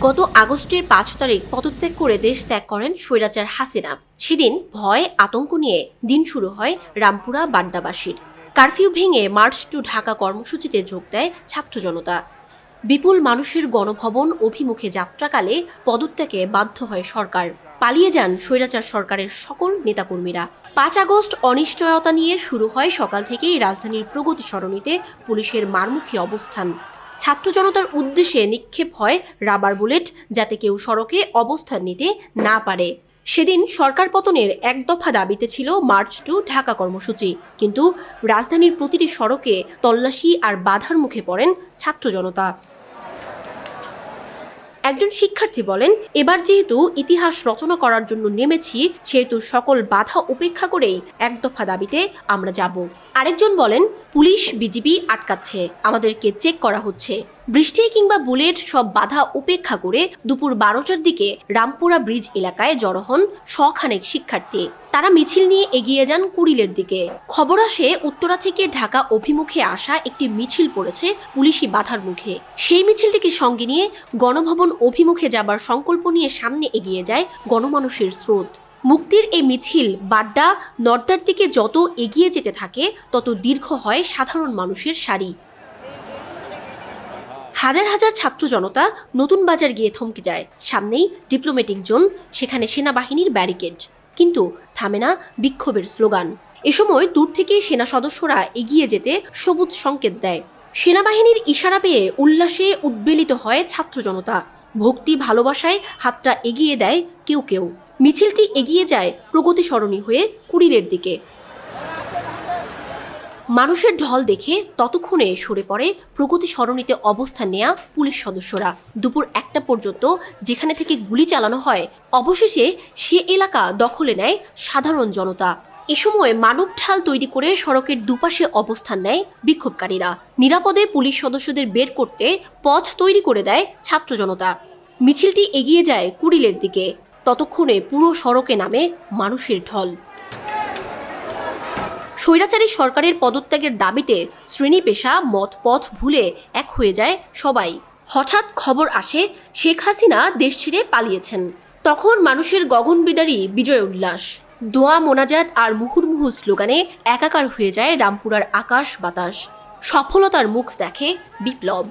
গত আগস্টের ৫ তারিখ পদত্যাগ করে দেশ ত্যাগ করেন স্বৈরাচার হাসিনা। সেদিন ভয় আতঙ্ক নিয়ে দিন শুরু হয় রামপুরা বাড্ডাবাসীর। কারফিউ ভেঙে মার্চ টু ঢাকা কর্মসূচিতে যোগ দেয় ছাত্র জনতা। বিপুল মানুষের গণভবন অভিমুখে যাত্রাকালে পদত্যাগে বাধ্য হয় সরকার। পালিয়ে যান স্বৈরাচার সরকারের সকল নেতাকর্মীরা। ৫ আগস্ট অনিশ্চয়তা নিয়ে শুরু হয় সকাল থেকেই রাজধানীর প্রগতি সরণিতে পুলিশের মারমুখী অবস্থান। ছাত্র জনতার উদ্দেশ্যে নিক্ষেপ হয় রাবার বুলেট, যাতে কেউ সড়কে অবস্থান নিতে না পারে। সেদিন সরকার পতনের এক দফা দাবিতে ছিল মার্চ টু ঢাকা কর্মসূচি, কিন্তু রাজধানীর প্রতিটি সড়কে তল্লাশি আর বাধার মুখে পড়েন ছাত্র জনতা। একজন শিক্ষার্থী বলেন, এবার যেহেতু ইতিহাস রচনা করার জন্য নেমেছি, সেহেতু সকল বাধা উপেক্ষা করেই এক দফা দাবিতে আমরা যাব। আরেকজন বলেন, পুলিশ বিজিবি আটকাচ্ছে, আমাদেরকে চেক করা হচ্ছে। বৃষ্টি কিংবা বুলেট সব বাধা উপেক্ষা করে দুপুর ১২টার দিকে রামপুরা ব্রিজ এলাকায় জড়ো হন শখানেক শিক্ষার্থী। তারা মিছিল নিয়ে এগিয়ে যান কুড়িলের দিকে। খবর আসে উত্তরা থেকে ঢাকা অভিমুখে আসা একটি মিছিল পড়েছে পুলিশি বাধার মুখে। সেই মিছিলটিকে সঙ্গে নিয়ে গণভবন অভিমুখে যাবার সংকল্প নিয়ে সামনে এগিয়ে যায় গণমানুষের স্রোত। মুক্তির এই মিছিল বাড্ডা নর্দার দিকে যত এগিয়ে যেতে থাকে, তত দীর্ঘ হয় সাধারণ মানুষের সারি। হাজার হাজার ছাত্র জনতা নতুন বাজার গিয়ে থমকে যায়। সামনেই ডিপ্লোম্যাটিক জোন, সেখানে সেনাবাহিনীর ব্যারিকেড, কিন্তু থামে না বিক্ষোভের স্লোগান। এ সময় দূর থেকে সেনা সদস্যরা এগিয়ে যেতে সবুজ সংকেত দেয়। সেনাবাহিনীর ইশারা পেয়ে উল্লাসে উদ্বেলিত হয় ছাত্র জনতা। ভক্তি ভালোবাসায় হাতটা এগিয়ে দেয় কেউ কেউ। মিছিলটি এগিয়ে যায় প্রগতি সরণি হয়ে কুড়িলের দিকে। মানুষের ঢল দেখে ততক্ষণে সরে পড়ে প্রগতি সরণিতে অবস্থান নেয়া পুলিশ সদস্যরা। দুপুর ১টা পর্যন্ত যেখানে থেকে গুলি চালানো হয়, অবশেষে সে এলাকা দখলে নেয় সাধারণ জনতা। এ সময় মানব ঢাল তৈরি করে সড়কের দুপাশে অবস্থান নেয় বিক্ষোভকারীরা। নিরাপদে পুলিশ সদস্যদের বের করতে পথ তৈরি করে দেয় ছাত্র জনতা। মিছিলটি এগিয়ে যায় কুড়িলের দিকে। ততক্ষণে পুরো সড়কে নামে মানুষের ঢল। স্বৈরাচারী সরকারের পদত্যাগের দাবিতে শ্রেণী পেশা মত পথ ভুলে এক হয়ে যায় সবাই। হঠাৎ খবর আসে শেখ হাসিনা দেশ ছেড়ে পালিয়েছেন। তখন মানুষের গগনবিদারী বিজয় উল্লাস, দোয়া মোনাজাত আর মুহুর্মুহু স্লোগানে একাকার হয়ে যায় রামপুরার আকাশ বাতাস। সফলতার মুখ দেখে বিপ্লব।